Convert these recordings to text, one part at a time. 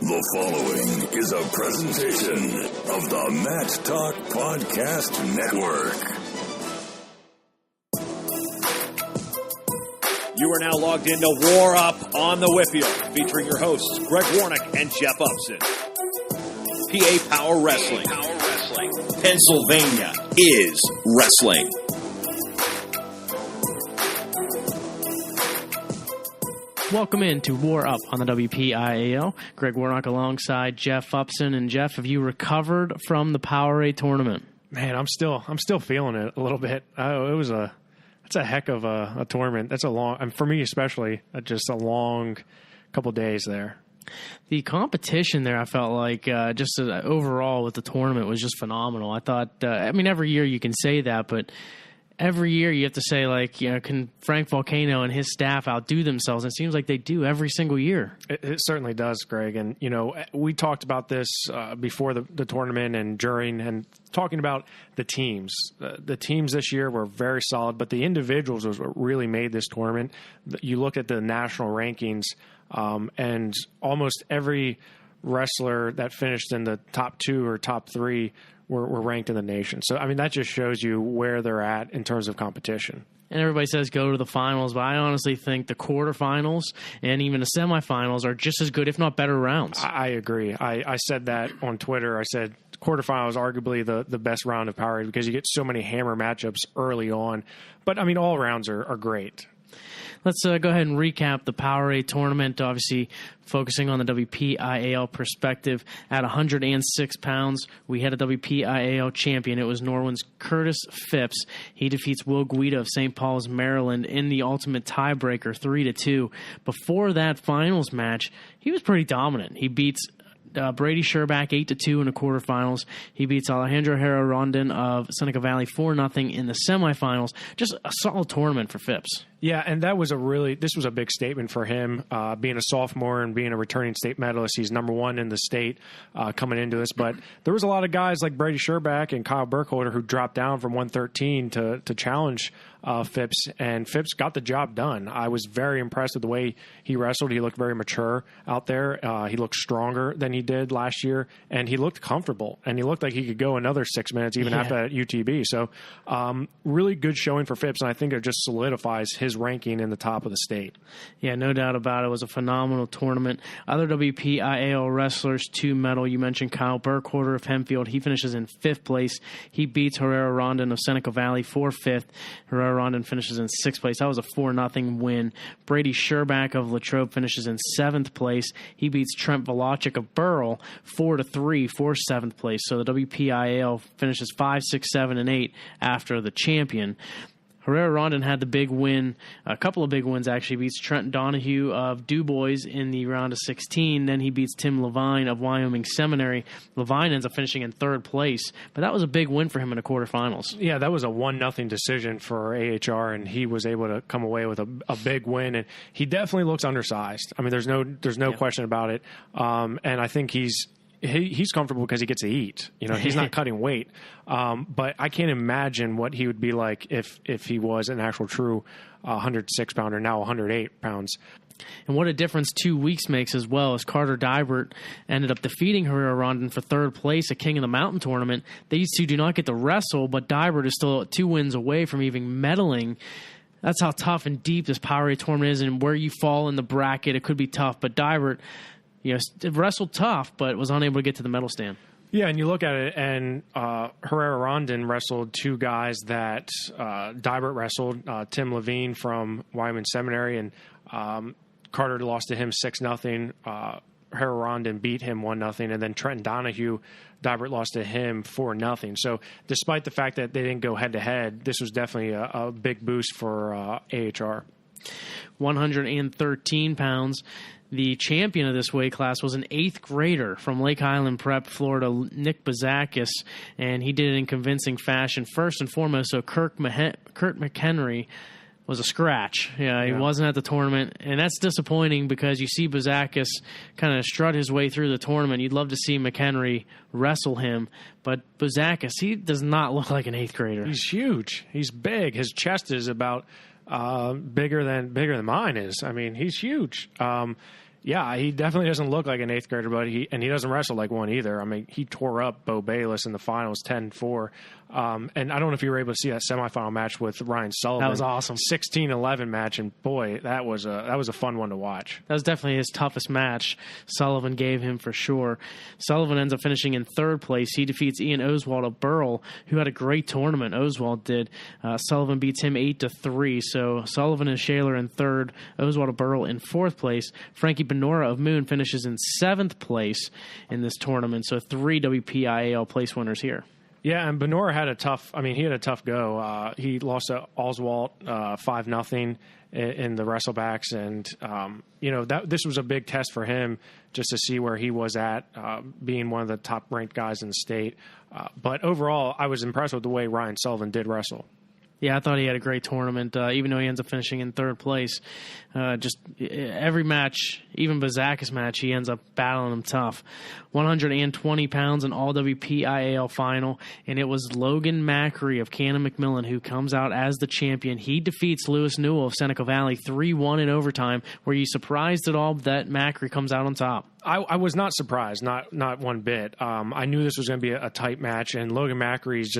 The following is a presentation of the Mat Talk Podcast Network. You are now logged into WarUp on the WPIAL, featuring your hosts, Greg Warnock and Jeff Upson. PA Power Wrestling. Pennsylvania is wrestling. Welcome in to WarUp on the WPIAL. Greg Warnock alongside Jeff Upson. And Jeff, have you recovered from the POWERade Tournament? Man, I'm still feeling it a little bit. It's a heck of a tournament. That's a long, and for me especially, just a long couple days there. The competition there, I felt like, just overall with the tournament was just phenomenal. I thought, every year you can say that, but every year you have to say, can Frank Volcano and his staff outdo themselves? And it seems like they do every single year. It certainly does, Greg. And, we talked about this before the tournament and during, and talking about the teams. The teams this year were very solid, but the individuals was what really made this tournament. You look at the national rankings, and almost every wrestler that finished in the top 2 or top 3 were ranked in the nation. So, that just shows you where they're at in terms of competition. And everybody says go to the finals, but I honestly think the quarterfinals and even the semifinals are just as good, if not better, rounds. I agree. I said that on Twitter. I said quarterfinals arguably the best round of POWERade because you get so many hammer matchups early on. But, all rounds are great. Let's go ahead and recap the POWERade Tournament, obviously focusing on the WPIAL perspective. At 106 pounds, we had a WPIAL champion. It was Norwin's Curtis Phipps. He defeats Will Guida of St. Paul's, Maryland in the ultimate tiebreaker, 3-2. Before that finals match, he was pretty dominant. He beats Brady Sherback 8-2 in the quarterfinals. He beats Alejandro Herrera Rondon of Seneca Valley 4-0 in the semifinals. Just a solid tournament for Phipps. Yeah, and this was a big statement for him, being a sophomore and being a returning state medalist. He's number 1 in the state coming into this. But there was a lot of guys like Brady Sherback and Kyle Burkholder who dropped down from 113 to challenge Phipps, and Phipps got the job done. I was very impressed with the way he wrestled. He looked very mature out there. He looked stronger than he did last year, and he looked comfortable, and he looked like he could go another 6 minutes even after that UTB. So really good showing for Phipps, and I think it just solidifies his ranking in the top of the state. Yeah, no doubt about it. It was a phenomenal tournament. Other WPIAL wrestlers to medal. You mentioned Kyle Burkholder of Hempfield. He finishes in 5th place. He beats Herrera Rondon of Seneca Valley for 5th. Herrera Rondon finishes in 6th place. That was a 4-0 win. Brady Sherback of Latrobe finishes in 7th place. He beats Trent Velachik of Burrell 4-3 for 7th place. So the WPIAL finishes 5, 6, 7, and 8 after the champion. Herrera Rondon had the big win, a couple of big wins actually. Beats Trent Donahue of DuBois in the round of 16. Then he beats Tim Levine of Wyoming Seminary. Levine ends up finishing in 3rd place, but that was a big win for him in the quarterfinals. Yeah, that was a 1-0 decision for AHR, and he was able to come away with a big win. And he definitely looks undersized. There's no question about it. And I think he's comfortable because he gets to eat. He's not cutting weight. But I can't imagine what he would be like if he was an actual true 106-pounder, now 108 pounds. And what a difference 2 weeks makes as well, as Carter Dybert ended up defeating Herrera Rondon for 3rd place at King of the Mountain tournament. These two do not get to wrestle, but Dybert is still 2 wins away from even medaling. That's how tough and deep this POWERade tournament is, and where you fall in the bracket, it could be tough. But Dybert, wrestled tough, but was unable to get to the medal stand. Yeah, and you look at it, and Herrera Rondon wrestled 2 guys that Dybert wrestled, Tim Levine from Wyoming Seminary, and Carter lost to him 6-0. Herrera Rondon beat him 1-0, and then Trenton Donahue, Dybert lost to him 4-0. So despite the fact that they didn't go head-to-head, this was definitely a big boost for AHR. 113 pounds. The champion of this weight class was an 8th grader from Lake Highland Prep, Florida, Nick Bazakis, and he did it in convincing fashion. First and foremost, so Kurt McHenry was a scratch. Yeah, he wasn't at the tournament, and that's disappointing because you see Bazakis kind of strut his way through the tournament. You'd love to see McHenry wrestle him, but Bazakis, he does not look like an 8th grader. He's huge. He's big. His chest is about bigger than mine is. He's huge. Yeah, he definitely doesn't look like an 8th grader, but he doesn't wrestle like one either. I mean, he tore up Bo Bayless in the finals 10-4. And I don't know if you were able to see that semifinal match with Ryan Sullivan. That was awesome. 16-11 match, and boy, that was a fun one to watch. That was definitely his toughest match Sullivan gave him for sure. Sullivan ends up finishing in 3rd place. He defeats Ian Oswald of Burl, who had a great tournament. Oswald did. Sullivan beats him 8-3. So Sullivan and Shaler in 3rd. Oswald of Burl in 4th place. Frankie Benora of Moon finishes in 7th place in this tournament. So 3 WPIAL place winners here. Yeah, and Benora had a tough go. He lost to Oswald 5-0 in the wrestlebacks, and this was a big test for him just to see where he was at, being one of the top ranked guys in the state. But overall, I was impressed with the way Ryan Sullivan did wrestle. Yeah, I thought he had a great tournament, even though he ends up finishing in 3rd place. Just every match, even Bazakis' match, he ends up battling him tough. 120 pounds in all WPIAL final, and it was Logan Macri of Cannon McMillan who comes out as the champion. He defeats Lewis Newell of Seneca Valley 3-1 in overtime. Were you surprised at all that Macri comes out on top? I was not surprised, not one bit. I knew this was going to be a tight match, and Logan Macri is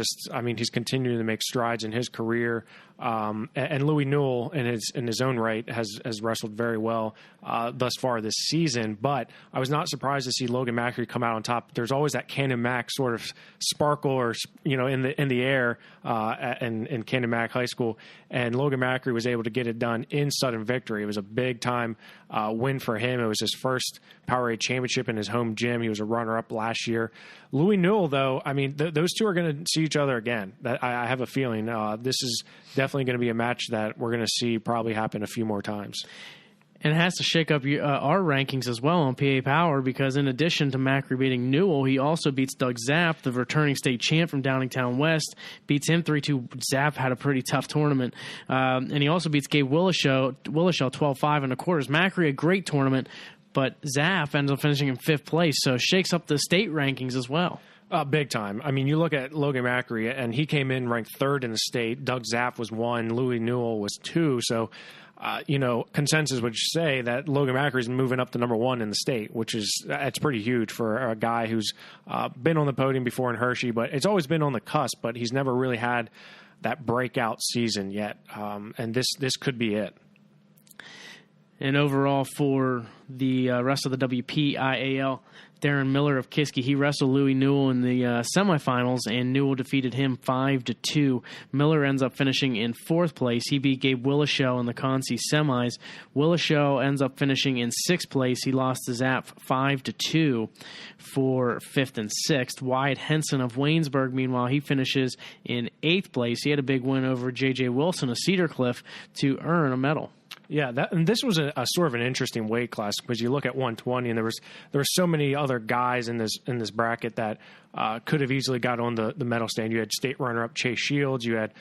he's continuing to make strides in his career. And Louis Newell, in his own right, has wrestled very well thus far this season. But I was not surprised to see Logan Macri come out on top. There's always that Cannon Mac sort of sparkle, or in the air in Cannon Mac High School, and Logan Macri was able to get it done in sudden victory. It was a big time win for him. It was his first POWERade championship in his home gym. He was a runner-up last year. Louis Newell, though, I mean, those two are going to see each other again. I have a feeling this is definitely going to be a match that we're going to see probably happen a few more times. And it has to shake up our rankings as well on PA Power, because in addition to Macri beating Newell, he also beats Doug Zapp, the returning state champ from Downingtown West, beats him 3-2. Zapp had a pretty tough tournament. And he also beats Gabe Willishow 12-5 in the quarters. Macri, a great tournament, but Zapp ends up finishing in 5th place, so shakes up the state rankings as well. Big time. I mean, you look at Logan Macri, and he came in ranked 3rd in the state. Doug Zapp was 1. Louis Newell was 2. So, consensus would say that Logan Macri is moving up to number 1 in the state, that's pretty huge for a guy who's been on the podium before in Hershey, but it's always been on the cusp, but he's never really had that breakout season yet. And this could be it. And overall for the rest of the WPIAL, Darren Miller of Kiski, he wrestled Louis Newell in the semifinals, and Newell defeated him 5-2. Miller ends up finishing in 4th place. He beat Gabe Willishow in the Concy semis. Willishow ends up finishing in 6th place. He lost to Zapp 5-2 for 5th and 6th. Wyatt Henson of Waynesburg, meanwhile, he finishes in 8th place. He had a big win over J.J. Wilson of Cedar Cliff to earn a medal. Yeah, and this was a sort of an interesting weight class, because you look at 120, and there were so many other guys in this bracket that could have easily got on the medal stand. You had state runner-up Chase Shields. You had,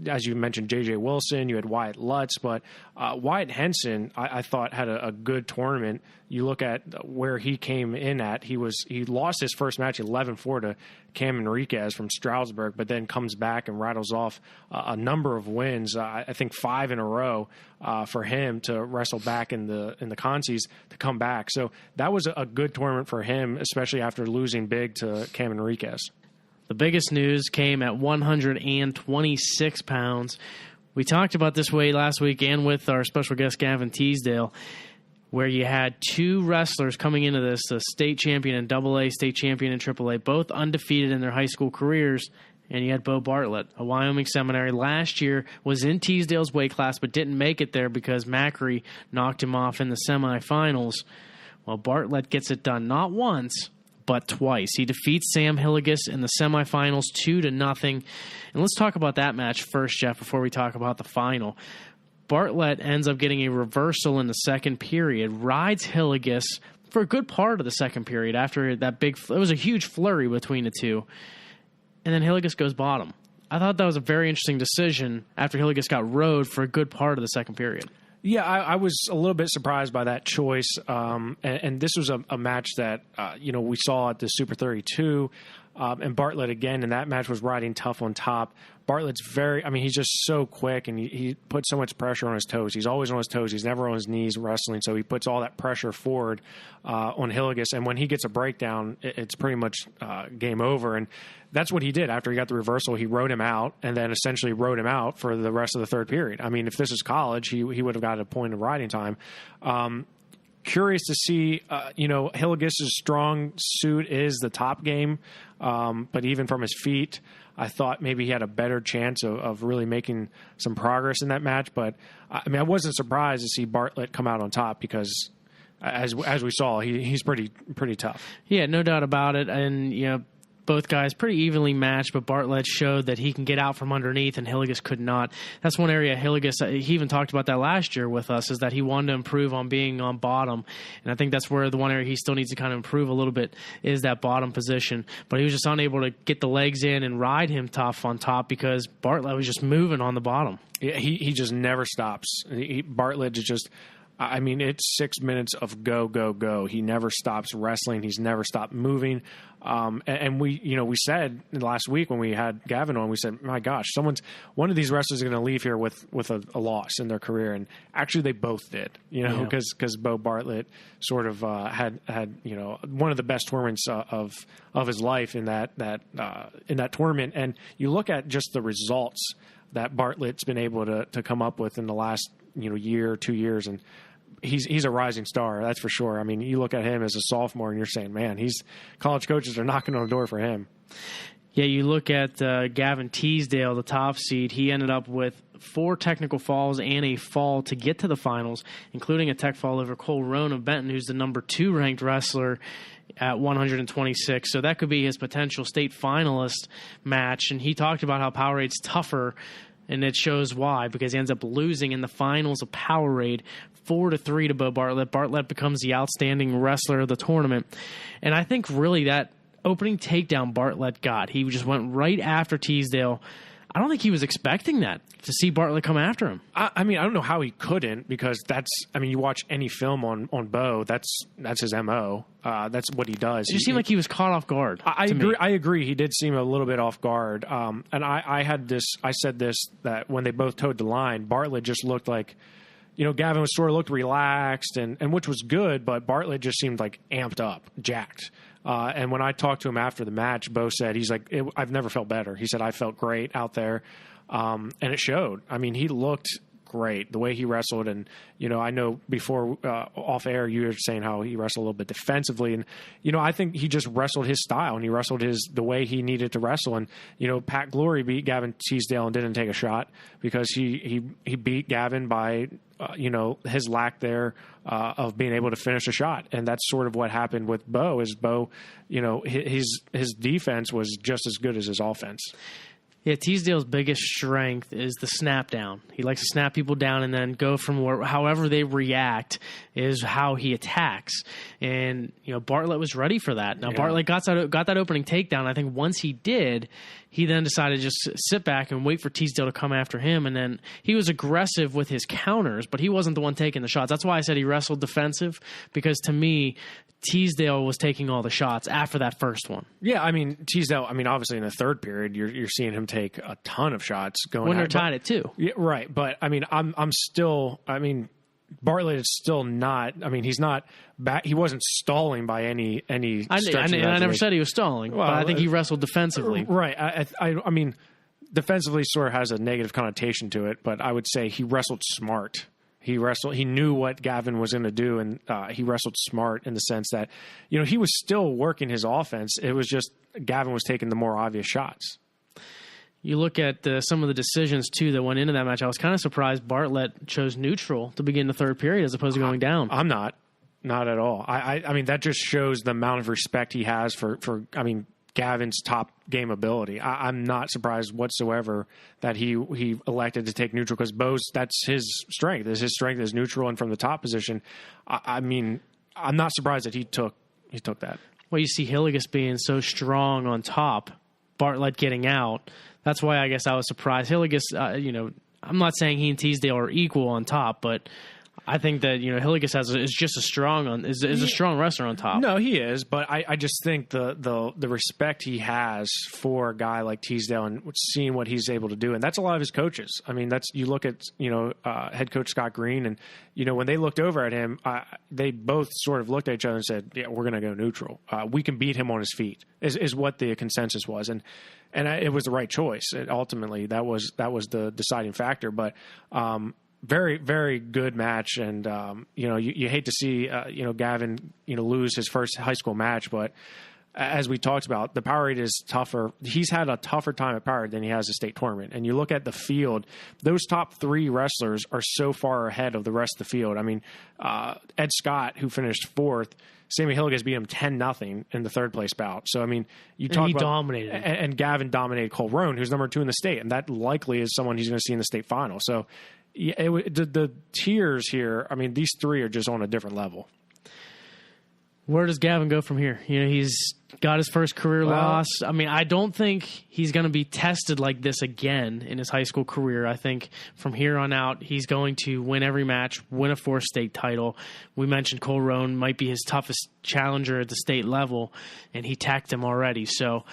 as you mentioned, J.J. Wilson. You had Wyatt Lutz. But Wyatt Henson, I thought, had a good tournament. You look at where he came in at. He lost his first match 11-4 to Cam Enriquez from Stroudsburg, but then comes back and rattles off a number of wins. I think 5 in a row for him to wrestle back in the Concies to come back. So that was a good tournament for him, especially after losing big to Cam Enriquez. The biggest news came at 126 pounds. We talked about this weight last week and with our special guest Gavin Teasdale, where you had 2 wrestlers coming into this, a state champion in AA, state champion in AAA, both undefeated in their high school careers, and you had Bo Bartlett, a Wyoming Seminary. Last year was in Teasdale's weight class, but didn't make it there because Macri knocked him off in the semifinals. Well, Bartlett gets it done not once, but twice. He defeats Sam Hilligus in the semifinals 2-0. And let's talk about that match first, Jeff, before we talk about the final. Bartlett ends up getting a reversal in the second period, rides Hilligus for a good part of the second period after that it was a huge flurry between the two. And then Hilligus goes bottom. I thought that was a very interesting decision after Hilligus got rode for a good part of the second period. Yeah, I was a little bit surprised by that choice, and this was a match that we saw at the Super 32. And Bartlett, again, in that match was riding tough on top. Bartlett's he's just so quick, and he puts so much pressure on his toes. He's always on his toes. He's never on his knees wrestling, so he puts all that pressure forward on Hillegas. And when he gets a breakdown, it's pretty much game over. And that's what he did. After he got the reversal, he rode him out, and then essentially rode him out for the rest of the third period. I mean, if this is college, he would have got a point of riding time. Curious to see, Hillegas' strong suit is the top game, but even from his feet, I thought maybe he had a better chance of really making some progress in that match. But I wasn't surprised to see Bartlett come out on top because, as we saw, he's pretty tough. Yeah, no doubt about it, and both guys pretty evenly matched, but Bartlett showed that he can get out from underneath, and Hillegas could not. That's one area Hillegas, he even talked about that last year with us, is that he wanted to improve on being on bottom. And I think that's where the one area he still needs to kind of improve a little bit is that bottom position. But he was just unable to get the legs in and ride him tough on top because Bartlett was just moving on the bottom. Yeah, he just never stops. Bartlett is just... it's 6 minutes of go, go, go. He never stops wrestling. He's never stopped moving. And we said last week when we had Gavin on, we said, my gosh, one of these wrestlers is going to leave here with a loss in their career. And actually they both did, because Bo Bartlett sort of had one of the best tournaments of his life in that tournament. And you look at just the results that Bartlett's been able to come up with in the last year or 2 years, and he's a rising star, that's for sure. I mean, you look at him as a sophomore and you're saying, man, college coaches are knocking on the door for him. Yeah, you look at Gavin Teasdale, the top seed. He ended up with 4 technical falls and a fall to get to the finals, including a tech fall over Cole Roan of Benton, who's the number 2 ranked wrestler at 126. So that could be his potential state finalist match. And he talked about how POWERade's tougher, and it shows why, because he ends up losing in the finals of POWERade 4-3 to Bo Bartlett. Bartlett becomes the outstanding wrestler of the tournament. And I think really that opening takedown Bartlett got, he just went right after Teasdale. I don't think he was expecting that, to see Bartlett come after him. I don't know how he couldn't, because you watch any film on Bo, that's his MO. That's what he does. It just seemed like he was caught off guard. I agree. He did seem a little bit off guard. And I said this, that when they both towed the line, Bartlett just looked like, Gavin looked relaxed, and which was good, but Bartlett just seemed like amped up, jacked. And when I talked to him after the match, Bo said, he's like, I've never felt better. He said, I felt great out there. And it showed. I mean, he looked great the way he wrestled. And, I know before off air, you were saying how he wrestled a little bit defensively. And, I think he just wrestled his style, and he wrestled the way he needed to wrestle. And, Pat Glory beat Gavin Teasdale and didn't take a shot because he beat Gavin by, his lack there of being able to finish a shot. And that's sort of what happened with Bo, his defense was just as good as his offense. Yeah, Teasdale's biggest strength is the snap down. He likes to snap people down and then go from however they react is how he attacks. And, Bartlett was ready for that. Now, Bartlett got that opening takedown. I think once he did, he then decided to just sit back and wait for Teasdale to come after him. And then he was aggressive with his counters, but he wasn't the one taking the shots. That's why I said he wrestled defensive, because to me, Teasdale was taking all the shots after that first one. Yeah, Teasdale, obviously in the third period, you're seeing him take a ton of shots going when they're tied at 2. Yeah, right. But I'm still, Bartlett is still not, he's not back. He wasn't stalling by any stretch. I never said he was stalling, but I think he wrestled defensively. Right. I defensively sort of has a negative connotation to it, but I would say he wrestled smart. He knew what Gavin was going to do, and he wrestled smart in the sense that, he was still working his offense. It was just Gavin was taking the more obvious shots. You look at some of the decisions, too, that went into that match. I was kind of surprised Bartlett chose neutral to begin the third period as opposed to going down. I'm not at all. That just shows the amount of respect he has for Gavin's top game ability. I'm not surprised whatsoever that he elected to take neutral, because that's his strength. His strength is neutral and from the top position. I'm not surprised that he took that. Well, you see Hillegas being so strong on top, Bartlett getting out. That's why I guess I was surprised. Hillegas, I'm not saying he and Teasdale are equal on top, but I think that Hillegas is just a strong a strong wrestler on top. No, he is, but I just think the respect he has for a guy like Teasdale and seeing what he's able to do, and that's a lot of his coaches. I mean, you look at head coach Scott Green, and when they looked over at him, they both sort of looked at each other and said, "Yeah, we're going to go neutral. We can beat him on his feet." Is what the consensus was, and it was the right choice. Ultimately, that was the deciding factor, but. Very, very good match, and you hate to see Gavin lose his first high school match, but as we talked about, the POWERade is tougher. He's had a tougher time at POWERade than he has a state tournament. And you look at the field; those top 3 wrestlers are so far ahead of the rest of the field. I mean, Ed Scott, who finished 4th. Sammy Hillegas beat him 10-0 in the 3rd place bout. So, I mean, he dominated. And Gavin dominated Cole Roan, who's number 2 in the state. And that likely is someone he's going to see in the state final. So, the tiers here, I mean, these 3 are just on a different level. Where does Gavin go from here? He's got his first career loss. I mean, I don't think he's going to be tested like this again in his high school career. I think from here on out, he's going to win every match, win a 4th state title. We mentioned Cole Roan might be his toughest challenger at the state level, and he tacked him already. So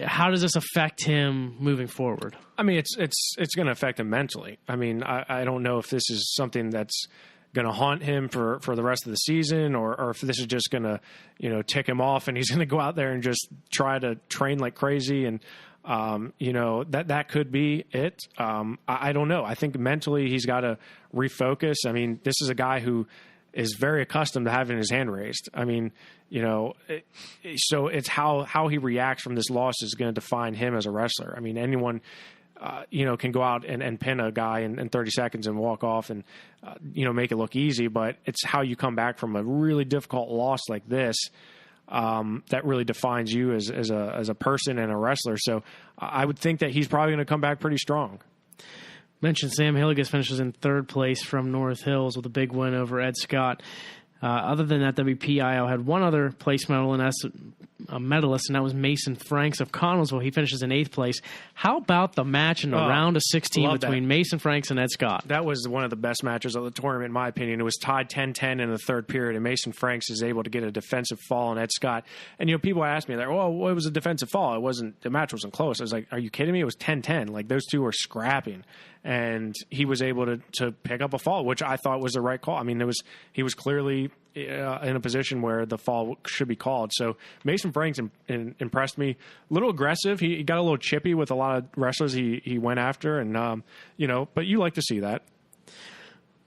how does this affect him moving forward? I mean, it's going to affect him mentally. I mean, I don't know if this is something that's going to haunt him for the rest of the season, or if this is just going to, tick him off and he's going to go out there and just try to train like crazy. And, that could be it. I don't know. I think mentally he's got to refocus. I mean, this is a guy who is very accustomed to having his hand raised. I mean, so it's how he reacts from this loss is going to define him as a wrestler. I mean, anyone, can go out and pin a guy in 30 seconds and walk off and, make it look easy. But it's how you come back from a really difficult loss like this that really defines you as a person and a wrestler. So I would think that he's probably going to come back pretty strong. Mentioned Sam Hillegas finishes in 3rd place from North Hills with a big win over Ed Scott. Other than that, WPIAL had one other place medalist, and that was Mason Franks of Connellsville. He finishes in 8th place. How about the match in the round of 16 between Mason Franks and Ed Scott? That was one of the best matches of the tournament, in my opinion. It was tied 10-10 in the 3rd period, and Mason Franks is able to get a defensive fall on Ed Scott. And, people ask me, it was a defensive fall. The match wasn't close. I was like, are you kidding me? It was 10-10. Like, those two were scrapping. And he was able to pick up a fall, which I thought was the right call. I mean, he was clearly in a position where the fall should be called. So Mason Franks impressed me. A little aggressive. He got a little chippy with a lot of wrestlers he went after, and but you like to see that.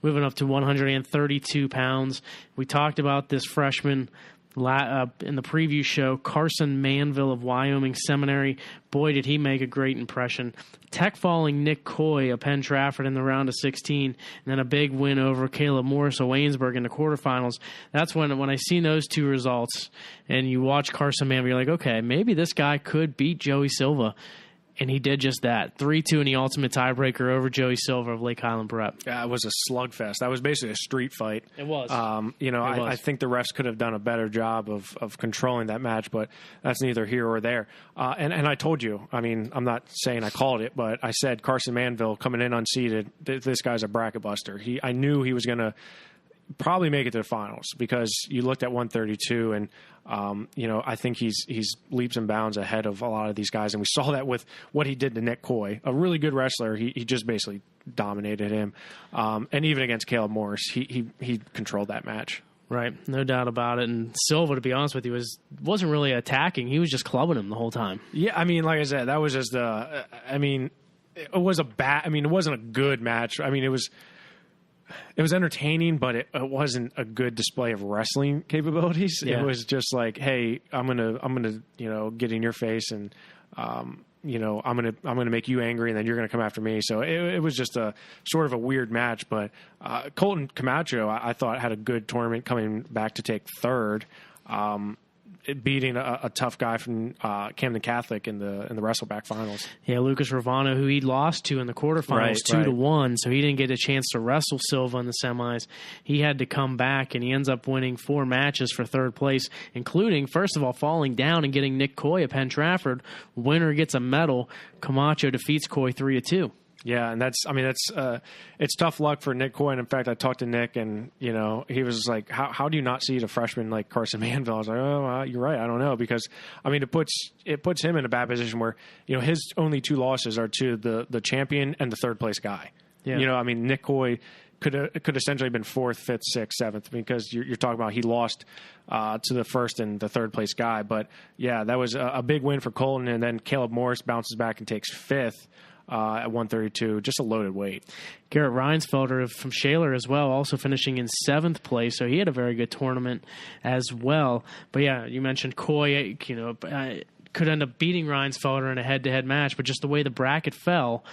Moving up to 132 pounds. We talked about this freshman in the preview show, Carson Manville of Wyoming Seminary. Boy, did he make a great impression. Tech falling Nick Coy of Penn Trafford in the round of 16, and then a big win over Caleb Morris of Waynesburg in the quarterfinals. That's when I seen those 2 results, and you watch Carson Manville, you're like, okay, maybe this guy could beat Joey Silva. And he did just that. 3-2 in the ultimate tiebreaker over Joey Silva of Lake Highland Prep. Yeah, it was a slugfest. That was basically a street fight. It was. I think the refs could have done a better job of controlling that match, but that's neither here or there. And I told you, I mean, I'm not saying I called it, but I said Carson Manville coming in unseeded, this guy's a bracket buster. I knew he was going to probably make it to the finals because you looked at 132 and I think he's leaps and bounds ahead of a lot of these guys, and we saw that with what he did to Nick Coy, a really good wrestler. He just basically dominated him, and even against Caleb Morris, he controlled that match. Right, no doubt about it. And Silva, to be honest with you, wasn't really attacking; he was just clubbing him the whole time. Yeah, I mean, like I said, that was just it wasn't a good match. I mean, it was entertaining, but it wasn't a good display of wrestling capabilities. Yeah. It was just like, hey, I'm gonna get in your face and I'm gonna make you angry, and then you're gonna come after me. So it was just a sort of a weird match. But Colton Camacho, I thought, had a good tournament, coming back to take 3rd. Beating a tough guy from Camden Catholic in the Wrestleback finals. Yeah, Lucas Ravano, who he lost to in the quarterfinals 2-1, so he didn't get a chance to wrestle Silva in the semis. He had to come back, and he ends up winning 4 matches for 3rd place, including, first of all, falling down and getting Nick Coy of Penn Trafford. Winner gets a medal. Camacho defeats Coy 3-2. Yeah, and that's it's tough luck for Nick Coy. And in fact, I talked to Nick, and he was like, "How do you not see a freshman like Carson Manville?" I was like, "Oh, you're right. I don't know," because it puts him in a bad position where his only 2 losses are to the champion and the third place guy. Yeah. Nick Coy could essentially been 4th, 5th, 6th, 7th, because you're talking about he lost to the first and the third place guy. But yeah, that was a big win for Colton, and then Caleb Morris bounces back and takes 5th. At 132, just a loaded weight. Garrett Reinsfelder from Shaler as well, also finishing in 7th place, so he had a very good tournament as well. But yeah, you mentioned Coy, could end up beating Reinsfelder in a head-to-head match, but just the way the bracket fell,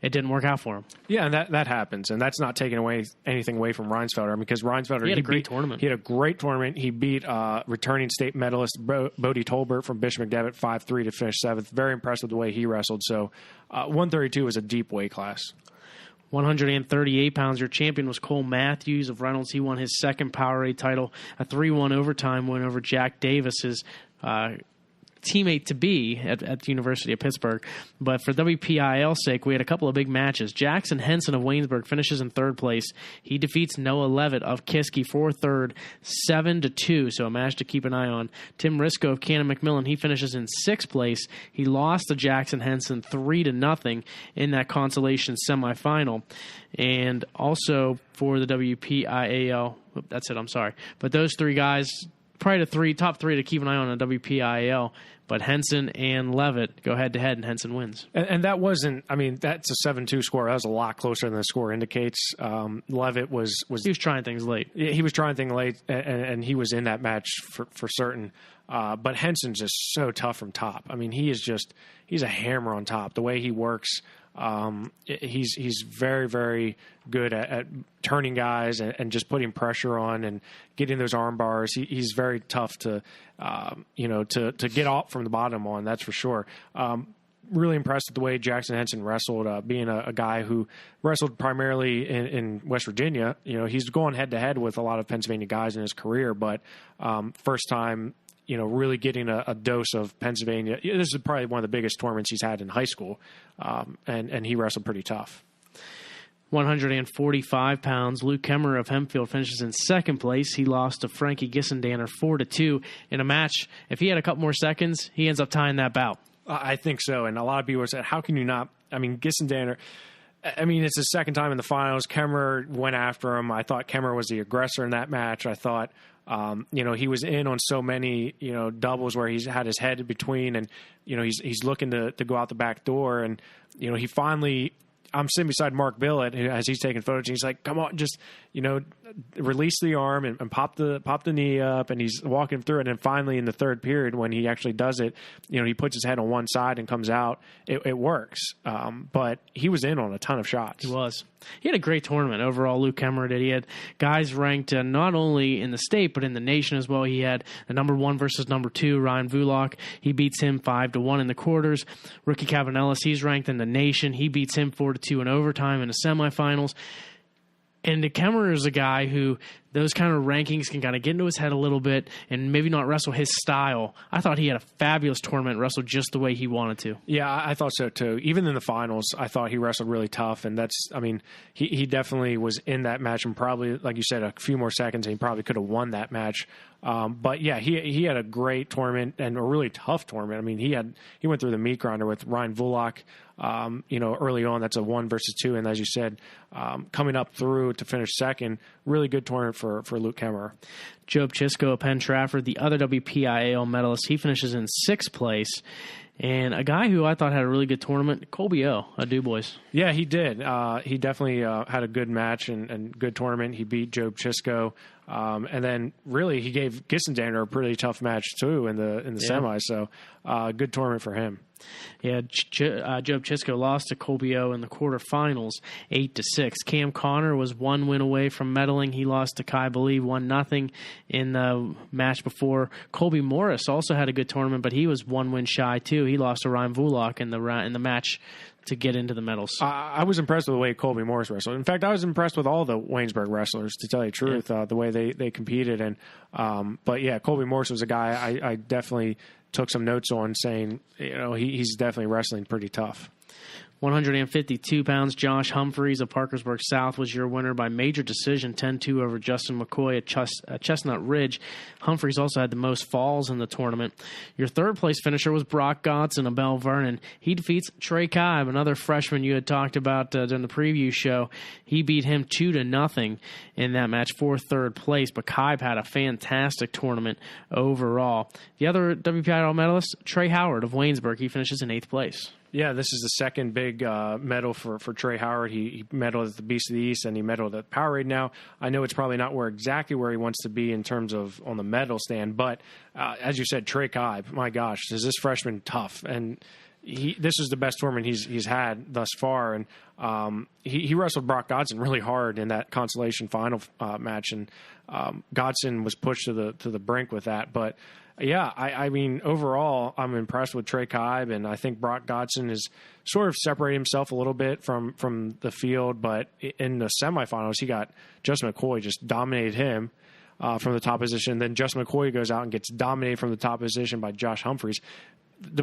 it didn't work out for him. Yeah, and that happens, and that's not taking anything away from Reinsfelder, because Reinsfelder he had a great tournament. He had a great tournament. He beat returning state medalist Bodie Tolbert from Bishop McDevitt 5-3 to finish 7th. Very impressed with the way he wrestled. So 132 is a deep weight class. 138 pounds. Your champion was Cole Matthews of Reynolds. He won his 2nd POWERade title, a 3-1 overtime win over Jack Davis, his teammate to be at the University of Pittsburgh. But for WPIAL's sake, we had a couple of big matches. Jackson Henson of Waynesburg finishes in 3rd place. He defeats Noah Levitt of Kiski for 3rd, 7-2, so a match to keep an eye on. Tim Risco of Cannon McMillan, he finishes in 6th place. He lost to Jackson Henson 3-0 in that consolation semifinal. And also for the WPIAL, that's it, I'm sorry. But those 3 guys, probably the top 3 to keep an eye on WPIAL, but Henson and Levitt go head-to-head, and Henson wins. And that wasn't, that's a 7-2 score. That was a lot closer than the score indicates. Levitt was... He was trying things late. He was trying things late, and he was in that match for certain. But Henson's just so tough from top. He's a hammer on top. The way he works... he's very, very good at turning guys and just putting pressure on and getting those arm bars. He's very tough to get off from the bottom on, that's for sure. Really impressed with the way Jackson Henson wrestled, being a guy who wrestled primarily in West Virginia. He's going head to head with a lot of Pennsylvania guys in his career, but first time, really getting a dose of Pennsylvania. This is probably one of the biggest tournaments he's had in high school, and he wrestled pretty tough. 145 pounds. Luke Kemmer of Hempfield finishes in 2nd place. He lost to Frankie Gissendaner 4-2 in a match. If he had a couple more seconds, he ends up tying that bout. I think so, and a lot of people said, how can you not? Gissendaner... it's his 2nd time in the finals. Kemmer went after him. I thought Kemmer was the aggressor in that match. I thought, he was in on so many, doubles where he's had his head in between, and, he's looking to go out the back door. And, he finally, I'm sitting beside Mark Billett as he's taking photos, and he's like, come on, just, release the arm and pop the knee up, and he's walking through it. And then finally in the 3rd period, when he actually does it, he puts his head on one side and comes out. It works. But he was in on a ton of shots. He was. He had a great tournament overall. Luke Kemmer did. He had guys ranked not only in the state but in the nation as well. He had the number 1 versus number 2, Ryan Vulak. He beats him 5-1 in the quarters. Rookie Cavanellis, he's ranked in the nation. He beats him 4-2 in overtime in the semifinals. And Kemmer is a guy who those kind of rankings can kind of get into his head a little bit and maybe not wrestle his style. I thought he had a fabulous tournament, wrestled just the way he wanted to. Yeah, I thought so too. Even in the finals, I thought he wrestled really tough. And he definitely was in that match, and probably, like you said, a few more seconds and he probably could have won that match. But yeah, he had a great tournament and a really tough tournament. He went through the meat grinder with Ryan Vulak. Early on, that's a 1 versus 2. And as you said, coming up through to finish 2nd, really good tournament for Luke Kemmer. Job Chisco of Penn Trafford, the other WPIAL medalist, he finishes in 6th place. And a guy who I thought had a really good tournament, Colby O of DuBois. Yeah, he did. He definitely had a good match and good tournament. He beat Job Chisco. And then really he gave Gissendaner a pretty tough match too in the semis. So good tournament for him. Yeah, Job Chisco lost to Colby O in the quarterfinals, 8-6. Cam Connor was 1 win away from medaling. He lost to Kai Believe 1-0 in the match before. Colby Morris also had a good tournament, but he was 1 win shy too. He lost to Ryan Vulak in the match to get into the medals. I was impressed with the way Colby Morris wrestled. In fact, I was impressed with all the Waynesburg wrestlers, to tell you the truth, the way they competed. And but yeah, Colby Morris was a guy I definitely took some notes on, saying he's definitely wrestling pretty tough. 152 pounds, Josh Humphreys of Parkersburg South was your winner by major decision, 10-2 over Justin McCoy at Chestnut Ridge. Humphreys also had the most falls in the tournament. Your third-place finisher was Brock Godson of Bell Vernon. He defeats Trey Kibe, another freshman you had talked about during the preview show. He beat him 2-0 in that match for third place, but Kibe had a fantastic tournament overall. The other WPIAL medalist, Trey Howard of Waynesburg, he finishes in 8th place. Yeah, this is the second big medal for Trey Howard. He medaled at the Beast of the East, and he medaled at POWERade now. I know it's probably not exactly where he wants to be in terms of on the medal stand, but as you said, Trey Kibe, my gosh, is this freshman tough? And this is the best tournament he's had thus far, and he wrestled Brock Godson really hard in that consolation final match, and Godson was pushed to the brink with that, but. Yeah, I mean, overall, I'm impressed with Trey Kibe, and I think Brock Godson has sort of separated himself a little bit from the field, but in the semifinals, he got Justin McCoy just dominated him from the top position. Then Justin McCoy goes out and gets dominated from the top position by Josh Humphreys.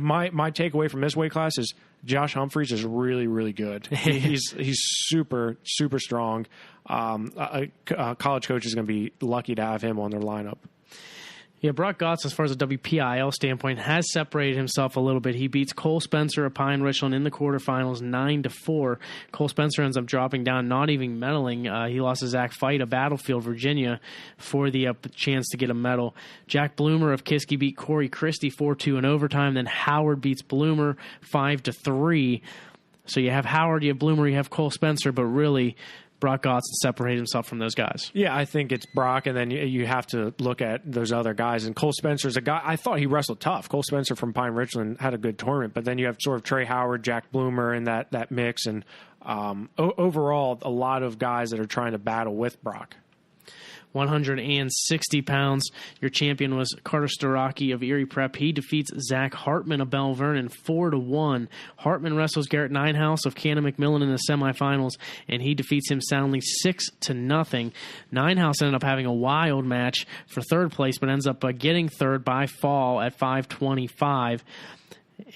My takeaway from this weight class is Josh Humphreys is really, really good. He's super, super strong. A college coach is going to be lucky to have him on their lineup. Yeah, Brock Godson, as far as a WPIAL standpoint, has separated himself a little bit. He beats Cole Spencer of Pine Richland in the quarterfinals 9-4. Cole Spencer ends up dropping down, not even medaling. He lost to Zach Fight of Battlefield, Virginia, for the chance to get a medal. Jack Bloomer of Kiski beat Corey Christie 4-2 in overtime. Then Howard beats Bloomer 5-3. So you have Howard, you have Bloomer, you have Cole Spencer, but really Brock Godson separated himself from those guys. Yeah, I think it's Brock, and then you have to look at those other guys. And Cole Spencer's a guy, I thought he wrestled tough. Cole Spencer from Pine Richland had a good tournament, but then you have sort of Trey Howard, Jack Bloomer in that mix, and overall, a lot of guys that are trying to battle with Brock. 160 pounds. Your champion was Carter Starocki of Erie Prep. He defeats Zach Hartman of Bell Vernon 4-1. Hartman wrestles Garrett Ninehouse of Cannon McMillan in the semifinals, and he defeats him soundly 6-0. Ninehouse ended up having a wild match for third place, but ends up getting third by fall at 5:25.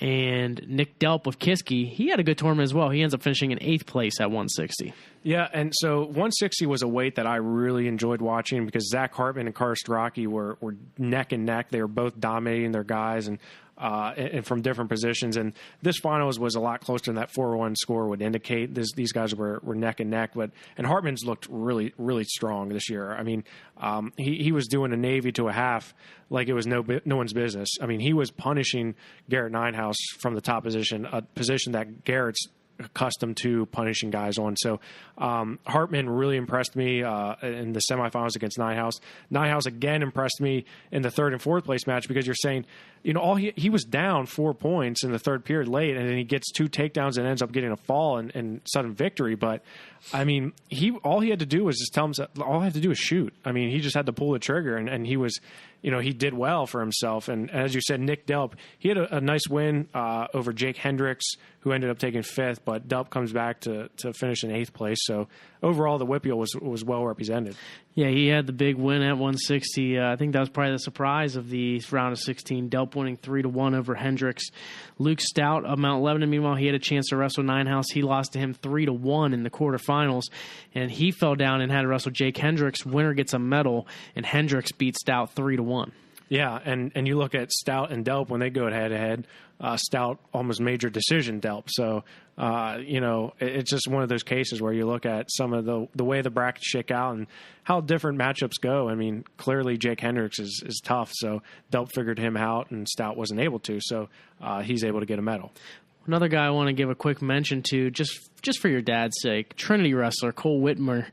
And Nick Delp of Kiski, he had a good tournament as well. He ends up finishing in 8th place at 160. Yeah, and so 160 was a weight that I really enjoyed watching because Zach Hartman and Carter Starocki were neck and neck. They were both dominating their guys and from different positions. And this finals was a lot closer than that 4-1 score would indicate. These guys were neck and neck. And Hartman's looked really, really strong this year. I mean, he was doing a Navy to a half like it was no one's business. I mean, he was punishing Garrett Ninehouse from the top position, a position that Garrett's accustomed to punishing guys on. So Hartman really impressed me in the semifinals against Ninehouse. Ninehouse again impressed me in the third and fourth place match because you're saying, you know, he was down 4 points in the third period late, and then he gets 2 takedowns and ends up getting a fall and sudden victory. But I mean, all he had to do was just tell him all I had to do is shoot. I mean, he just had to pull the trigger, and he was, you know, he did well for himself. And as you said, Nick Delp, he had a nice win over Jake Hendricks, who ended up taking 5th, but Delp comes back to finish in 8th place. So overall, the WPIAL was well represented. Yeah, he had the big win at 160. I think that was probably the surprise of the round of 16. Delp winning 3-1 over Hendricks. Luke Stout of Mount Lebanon, meanwhile, he had a chance to wrestle Ninehouse. He lost to him 3-1 in the quarterfinals, and he fell down and had to wrestle Jake Hendricks. Winner gets a medal, and Hendricks beat Stout 3-1. Yeah, and you look at Stout and Delp when they go head-to-head. Stout almost major decision Delp. So, you know, it's just one of those cases where you look at some of the way the brackets shake out and how different matchups go. I mean, clearly Jake Hendricks is tough, so Delp figured him out and Stout wasn't able to. So he's able to get a medal. Another guy I want to give a quick mention to, just for your dad's sake, Trinity wrestler Cole Whitmer.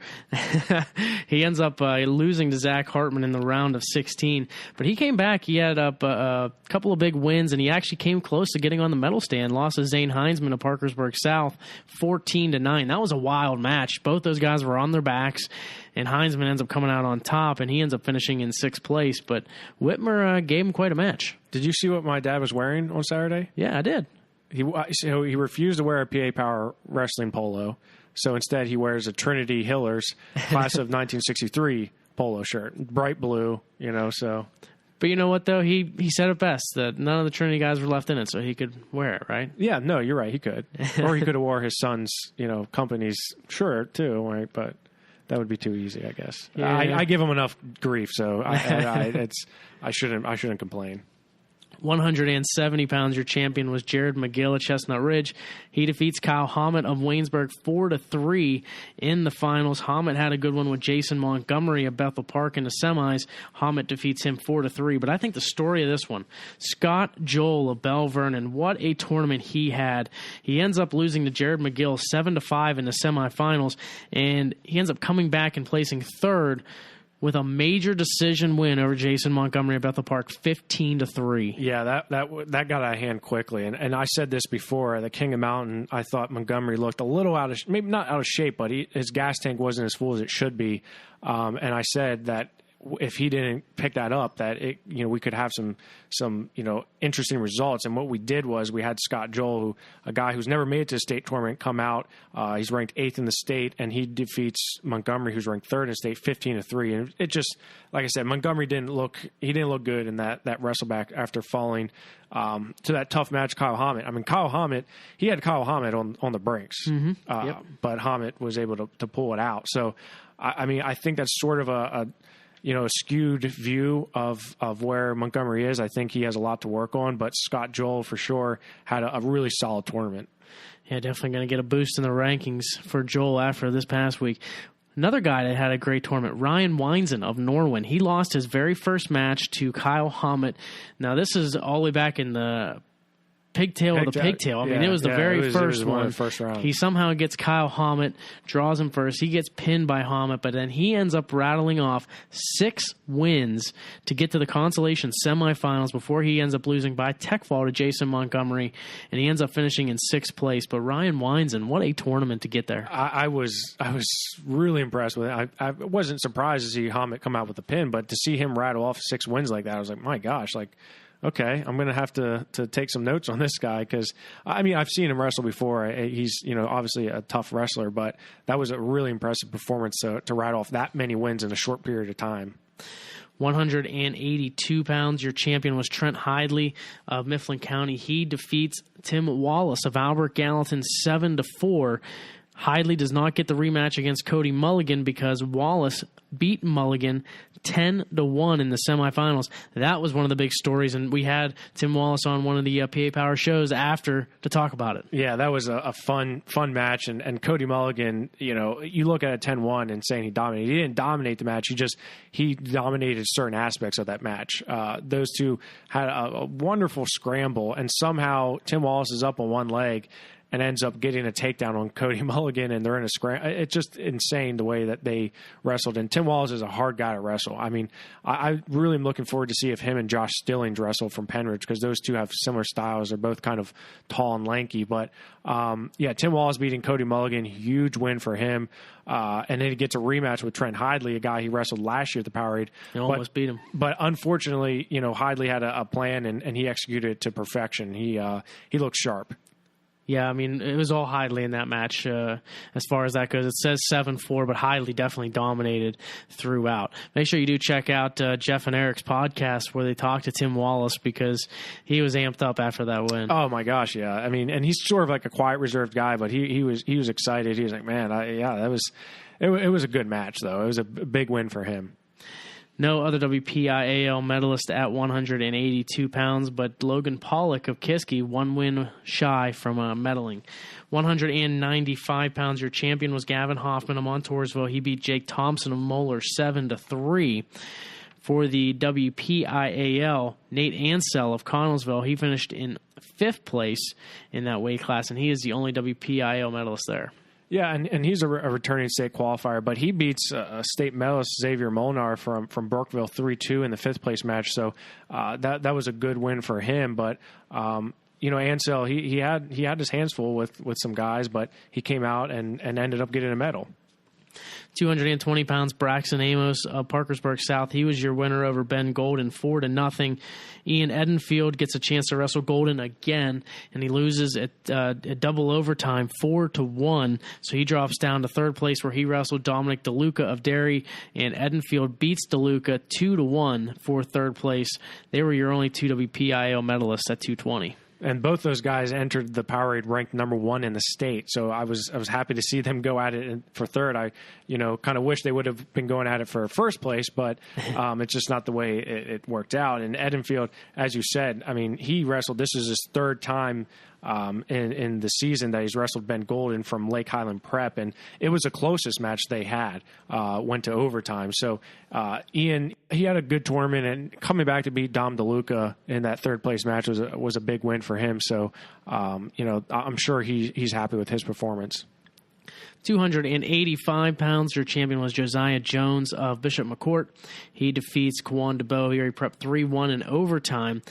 He ends up losing to Zach Hartman in the round of 16, but he came back. He had up a couple of big wins, and he actually came close to getting on the medal stand. Lost to Zane Heinzman of Parkersburg South 14-9. That was a wild match. Both those guys were on their backs, and Heinzman ends up coming out on top, and he ends up finishing in 6th place. But Whitmer gave him quite a match. Did you see what my dad was wearing on Saturday? Yeah, I did. He refused to wear a PA Power Wrestling polo, so instead he wears a Trinity Hillers class of 1963 polo shirt, bright blue, you know. So But you know what, though? He said it best, that none of the Trinity guys were left in it, so he could wear it, right? Yeah, no, you're right. He could. Or he could have wore his son's, company's shirt, too, right? But that would be too easy, I guess. Yeah. I give him enough grief, so I shouldn't complain. 170 pounds, your champion was Jared McGill at Chestnut Ridge. He defeats Kyle Hammett of Waynesburg 4-3 in the finals. Hammett had a good one with Jason Montgomery of Bethel Park in the semis. Hammett defeats him 4-3. But I think the story of this one, Scott Joel of Bell Vernon, what a tournament he had. He ends up losing to Jared McGill 7-5 in the semifinals, and he ends up coming back and placing third with a major decision win over Jason Montgomery at Bethel Park, 15-3. Yeah, that got out of hand quickly. And I said this before, the King of Mountain, I thought Montgomery looked a little maybe not out of shape, but his gas tank wasn't as full as it should be. And I said that if he didn't pick that up, that we could have some interesting results. And what we did was we had Scott Joel, a guy who's never made it to a state tournament, come out. He's ranked 8th in the state, and he defeats Montgomery, who's ranked 3rd in the state, 15-3. And it just, like I said, Montgomery didn't look good in that wrestleback after falling to that tough match, Kyle Hammett. I mean, he had Kyle Hammett on the brinks, but Hammett was able to pull it out. So, I think that's sort of a skewed view of where Montgomery is. I think he has a lot to work on, but Scott Joel for sure had a really solid tournament. Yeah, definitely going to get a boost in the rankings for Joel after this past week. Another guy that had a great tournament, Ryan Weinzen of Norwin. He lost his very first match to Kyle Hammett. Now, this is all the way back in the pigtail of the pigtail. I mean, it was the very first one. The first round. He somehow gets Kyle Hammett, draws him first. He gets pinned by Hammett, but then he ends up rattling off 6 wins to get to the consolation semifinals before he ends up losing by tech fall to Jason Montgomery, and he ends up finishing in 6th place. But Ryan Weinzen, what a tournament to get there. I was really impressed with it. I wasn't surprised to see Hammett come out with a pin, but to see him rattle off 6 wins like that, I was like, my gosh, okay, I'm going to have to take some notes on this guy because, I've seen him wrestle before. He's, obviously a tough wrestler, but that was a really impressive performance to rattle off that many wins in a short period of time. 182 pounds. Your champion was Trent Hidley of Mifflin County. He defeats Tim Wallace of Albert Gallatin 7-4. Hidley does not get the rematch against Cody Mulligan because Wallace beat Mulligan 10-1 in the semifinals. That was one of the big stories, and we had Tim Wallace on one of the PA Power shows after to talk about it. Yeah, that was a fun match, and Cody Mulligan, you look at it 10-1 and saying he dominated. He didn't dominate the match. He dominated certain aspects of that match. Those two had a wonderful scramble, and somehow Tim Wallace is up on one leg and ends up getting a takedown on Cody Mulligan, and they're in a scramble. It's just insane the way that they wrestled. And Tim Wallace is a hard guy to wrestle. I really am looking forward to see if him and Josh Stillings wrestle from Penridge because those two have similar styles. They're both kind of tall and lanky. But, Tim Wallace beating Cody Mulligan, huge win for him. And then he gets a rematch with Trent Hidley, a guy he wrestled last year at the POWERade. He almost beat him. But unfortunately, Hidley had a plan, and he executed it to perfection. He looked sharp. Yeah, it was all Hidley in that match as far as that goes. It says 7-4, but Hidley definitely dominated throughout. Make sure you do check out Jeff and Eric's podcast where they talk to Tim Wallace because he was amped up after that win. Oh, my gosh, yeah. And he's sort of like a quiet, reserved guy, but he was excited. He was like, man, it was a good match, though. It was a big win for him. No other WPIAL medalist at 182 pounds, but Logan Pollock of Kiski, 1 win shy from medaling. 195 pounds, your champion was Gavin Hoffman of Montoursville. He beat Jake Thompson of Moeller 7-3. For the WPIAL, Nate Ansell of Connellsville, he finished in 5th place in that weight class, and he is the only WPIAL medalist there. Yeah, and he's a returning state qualifier, but he beats a state medalist, Xavier Molnar from Brookville 3-2 in the 5th place match. So that was a good win for him. But Ansel, he had his hands full with some guys, but he came out and ended up getting a medal. 220 pounds, Braxton Amos of Parkersburg South. He was your winner over Ben Golden, 4-0. Ian Edenfield gets a chance to wrestle Golden again, and he loses at double overtime, 4-1. So he drops down to third place, where he wrestled Dominic DeLuca of Derry, and Edenfield beats DeLuca 2-1 for third place. They were your only two WPIAL medalists at 220. And both those guys entered the POWERade ranked number 1 in the state. So I was happy to see them go at it for third. I, kind of wish they would have been going at it for first place, but it's just not the way it worked out. And Edenfield, as you said, I mean, he wrestled. This is his third time in the season that he's wrestled Ben Golden from Lake Highland Prep, and it was the closest match they had, went to overtime. So Ian, he had a good tournament, and coming back to beat Dom DeLuca in that third place match was a big win for him. So I'm sure he's happy with his performance. 285 pounds, your champion was Josiah Jones of Bishop McCourt. He defeats Kwan DeBow here. He prepped 3-1 in overtime.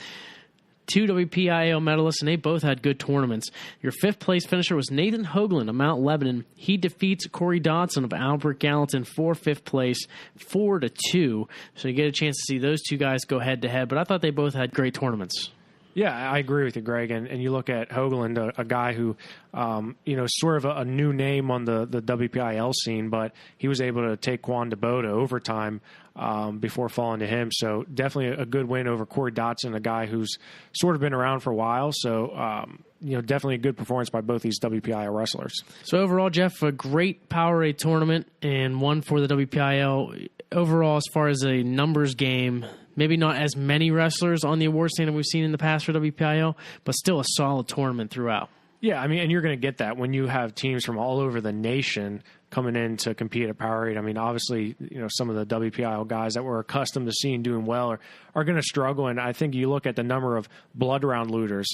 Two WPIAL medalists, and they both had good tournaments. Your fifth place finisher was Nathan Hoagland of Mount Lebanon. He defeats Corey Dodson of Albert Gallatin for fifth place, 4-2. So you get a chance to see those two guys go head-to-head, but I thought they both had great tournaments. Yeah, I agree with you, Greg. And you look at Hoagland, a guy who, sort of a new name on the WPIAL scene, but he was able to take Quan DeBow to overtime before falling to him. So definitely a good win over Corey Dotson, a guy who's sort of been around for a while. So, definitely a good performance by both these WPIAL wrestlers. So overall, Jeff, a great POWERade tournament and one for the WPIAL. Overall, as far as a numbers game, maybe not as many wrestlers on the award stand that we've seen in the past for WPIAL, but still a solid tournament throughout. Yeah, I mean, and you're going to get that when you have teams from all over the nation coming in to compete at POWERade. I mean, obviously, some of the WPIAL guys that we're accustomed to seeing doing well are going to struggle. And I think you look at the number of blood round losers.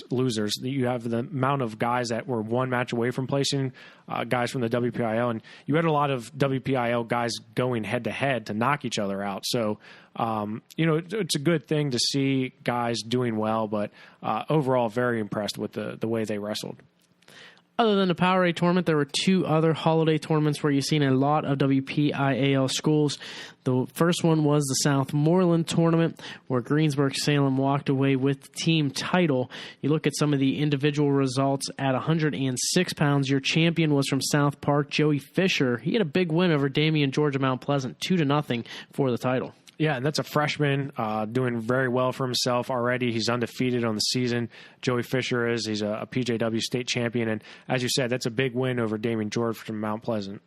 You have the amount of guys that were one match away from placing, guys from the WPIAL. And you had a lot of WPIAL guys going head-to-head to knock each other out. So, it's a good thing to see guys doing well, but overall, very impressed with the way they wrestled. Other than the POWERade tournament, there were two other holiday tournaments where you've seen a lot of WPIAL schools. The first one was the Southmoreland tournament, where Greensburg-Salem walked away with the team title. You look at some of the individual results at 106 pounds. Your champion was from South Park, Joey Fisher. He had a big win over Damian George of Mount Pleasant, 2-0 for the title. Yeah, that's a freshman doing very well for himself already. He's undefeated on the season. Joey Fisher is. He's a PJW state champion. And as you said, that's a big win over Damian George from Mount Pleasant.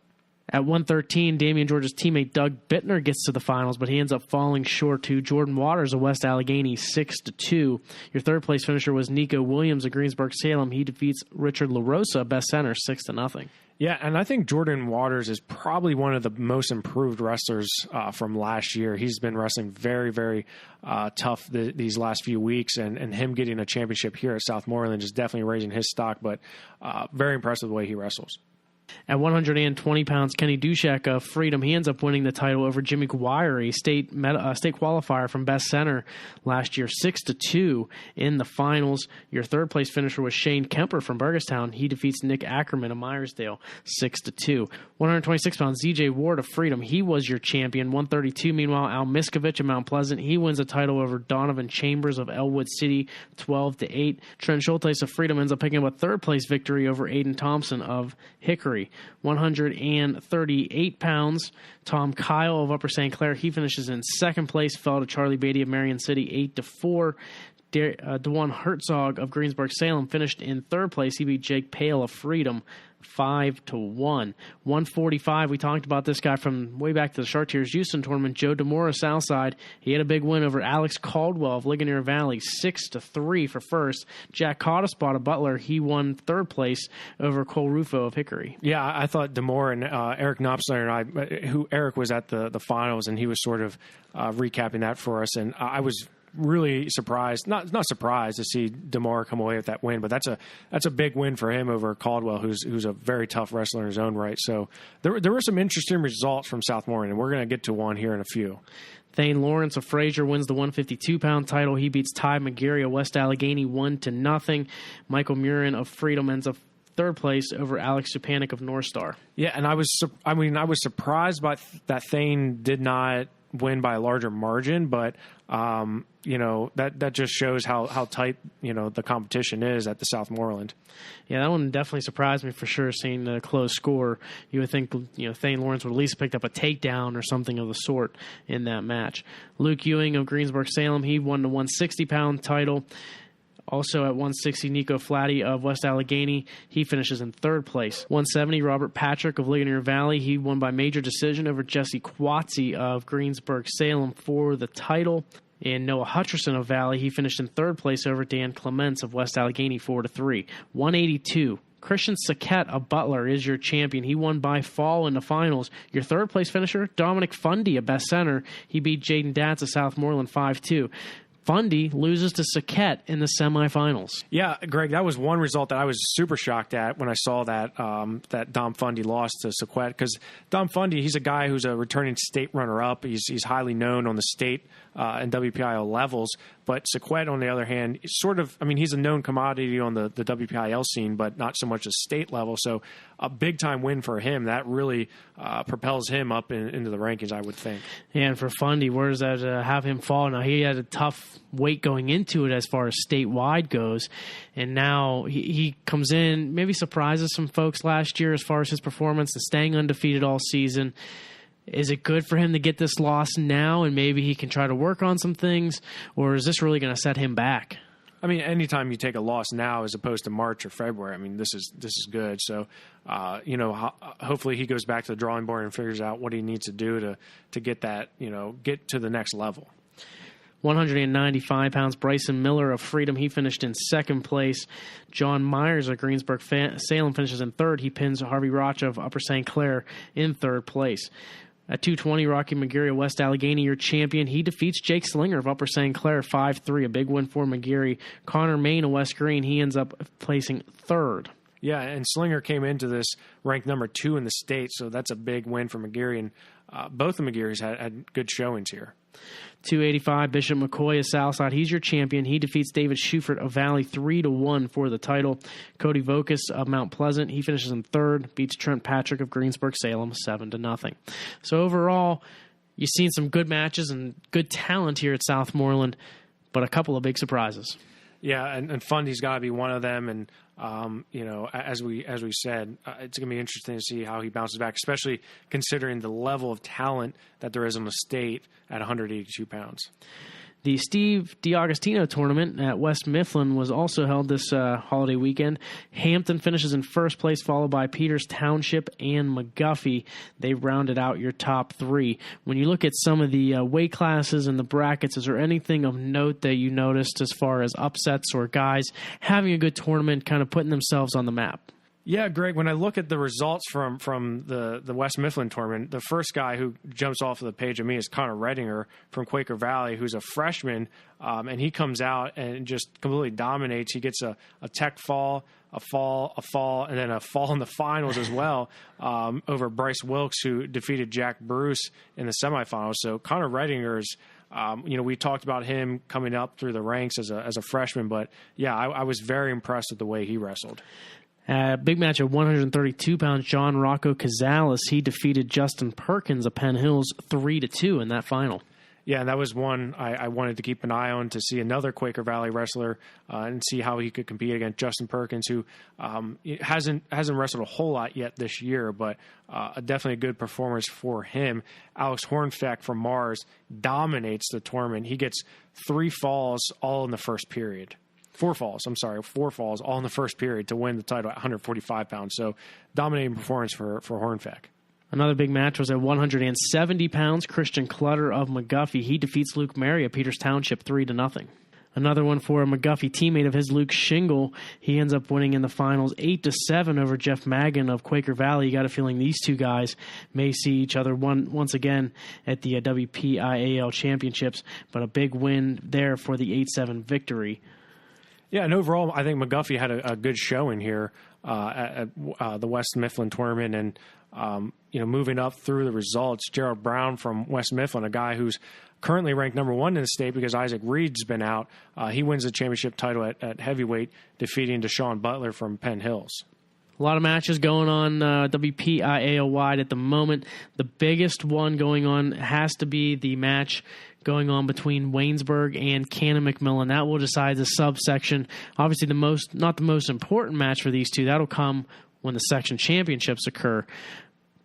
At 113, Damian George's teammate Doug Bittner gets to the finals, but he ends up falling short to Jordan Waters of West Allegheny, 6-2. Your third place finisher was Nico Williams of Greensburg-Salem. He defeats Richard LaRosa of Best Center, 6-0. Yeah, and I think Jordan Waters is probably one of the most improved wrestlers from last year. He's been wrestling very, very tough these last few weeks, and him getting a championship here at Southmoreland is definitely raising his stock, but very impressed with the way he wrestles. At 120 pounds, Kenny Dushak of Freedom, he ends up winning the title over Jimmy Guire, state qualifier from Best Center last year, 6-2 in the finals. Your third place finisher was Shane Kemper from Burgestown. He defeats Nick Ackerman of Myersdale, 6-2. 126 pounds, ZJ Ward of Freedom, he was your champion. 132, meanwhile, Al Miskovich of Mount Pleasant, he wins the title over Donovan Chambers of Elwood City, 12-8. Trent Schultes of Freedom ends up picking up a third place victory over Aiden Thompson of Hickory. 138 pounds, Tom Kyle of Upper St. Clair, he finishes in second place, fell to Charlie Beatty of Marion City, 8-4. DeJuan Herzog of Greensburg-Salem finished in third place. He beat Jake Pale of Freedom, 5-1. 145, we talked about this guy from way back to the Chartiers Houston tournament, Joe DeMora, Southside. He had a big win over Alex Caldwell of Ligonier Valley, 6-3 for first. Jack Cottaspot of Butler, he won third place over Cole Rufo of Hickory. Yeah, I thought DeMora and Eric Knopfler and I, who Eric was at the finals, and he was sort of recapping that for us, and I was really surprised, not surprised to see DeMar come away with that win, but that's a big win for him over Caldwell, who's a very tough wrestler in his own right. So there were some interesting results from Southmoreland, and we're going to get to one here in a few. Thane Lawrence of Fraser wins the 152-pound title. He beats Ty McGarry of West Allegheny 1-0. Michael Murin of Freedom ends up third place over Alex Stepanek of North Star. Yeah, and I was surprised by that Thane did not win by a larger margin, but that just shows how tight the competition is at the Southmoreland. Yeah, that one definitely surprised me for sure, seeing the close score. You would think Thane Lawrence would at least picked up a takedown or something of the sort in that match. Luke Ewing of Greensburg-Salem, he won the 160-pound title. Also at 160, Nico Flatty of West Allegheny. He finishes in third place. 170, Robert Patrick of Ligonier Valley. He won by major decision over Jesse Quatzi of Greensburg-Salem for the title. And Noah Hutcherson of Valley, he finished in third place over Dan Clements of West Allegheny 4-3. 182, Christian Saquette of Butler is your champion. He won by fall in the finals. Your third place finisher, Dominic Fundy of Best Center. He beat Jaden Datz of Southmoreland 5-2. Fundy loses to Saquette in the semifinals. Yeah, Greg, that was one result that I was super shocked at when I saw that that Dom Fundy lost to Saquette, because Dom Fundy, he's a guy who's a returning state runner-up. He's highly known on the state and WPIAL levels. But Saquette, on the other hand, is he's a known commodity on the WPIAL scene, but not so much a state level. So a big-time win for him. That really propels him up into the rankings, I would think. Yeah, and for Fundy, where does that have him fall? Now, he had a tough weight going into it as far as statewide goes, and now he comes in, maybe surprises some folks last year as far as his performance and staying undefeated all season. Is it good for him to get this loss now and maybe he can try to work on some things, or is this really going to set him back? I mean, anytime you take a loss now as opposed to March or February, I mean, this is good. So, hopefully he goes back to the drawing board and figures out what he needs to do to get that, get to the next level. 195 pounds, Bryson Miller of Freedom. He finished in second place. John Myers of Greensburg-Salem finishes in third. He pins Harvey Rocha of Upper St. Clair in third place. At 220, Rocky McGarry of West Allegheny, your champion. He defeats Jake Slinger of Upper St. Clair 5-3. A big win for McGarry. Connor Main of West Green, he ends up placing third. Yeah, and Slinger came into this ranked number 2 in the state, so that's a big win for McGarry. And both of McGarry's had good showings here. 285, Bishop McCoy of Southside. He's your champion. He defeats David Schufert of Valley 3-1 for the title. Cody Vokus of Mount Pleasant. He finishes in third. Beats Trent Patrick of Greensburg-Salem 7-0. So overall, you've seen some good matches and good talent here at Southmoreland, but a couple of big surprises. Yeah, and Fundy's got to be one of them. And as we said, it's going to be interesting to see how he bounces back, especially considering the level of talent that there is on the state at 182 pounds. The Steve DiAgostino tournament at West Mifflin was also held this holiday weekend. Hampton finishes in first place, followed by Peters Township and McGuffey. They rounded out your top three. When you look at some of the weight classes and the brackets, is there anything of note that you noticed as far as upsets or guys having a good tournament, kind of putting themselves on the map? Yeah, Greg, when I look at the results from the West Mifflin tournament, the first guy who jumps off of the page of me is Connor Redinger from Quaker Valley, who's a freshman, and he comes out and just completely dominates. He gets a tech fall, a fall, and then a fall in the finals as well over Bryce Wilkes, who defeated Jack Bruce in the semifinals. So Connor Redinger's we talked about him coming up through the ranks as a freshman, but yeah, I was very impressed with the way he wrestled. Big match at 132 pounds, John Rocco Cazales. He defeated Justin Perkins of Penn Hills 3-2 in that final. Yeah, and that was one I wanted to keep an eye on to see another Quaker Valley wrestler and see how he could compete against Justin Perkins, who hasn't wrestled a whole lot yet this year, but definitely a good performance for him. Alex Hornfeck from Mars dominates the tournament. He gets 3 falls all in the first period. 4 falls all in the first period to win the title at 145 pounds. So dominating performance for Hornfeck. Another big match was at 170 pounds. Christian Clutter of McGuffey. He defeats Luke Mary of Peters Township 3-0. Another one for a McGuffey teammate of his, Luke Shingle. He ends up winning in the finals 8-7 over Jeff Magan of Quaker Valley. You got a feeling these two guys may see each other once again at the WPIAL championships, but a big win there for the 8-7 victory. Yeah, and overall, I think McGuffey had a good showing here at the West Mifflin tournament, and moving up through the results. Gerald Brown from West Mifflin, a guy who's currently ranked number 1 in the state because Isaac Reed's been out. He wins the championship title at heavyweight, defeating Deshaun Butler from Penn Hills. A lot of matches going on WPIAL wide at the moment. The biggest one going on has to be the match going on between Waynesburg and Cannon McMillan. That will decide the subsection. Obviously, not the most important match for these two. That'll come when the section championships occur.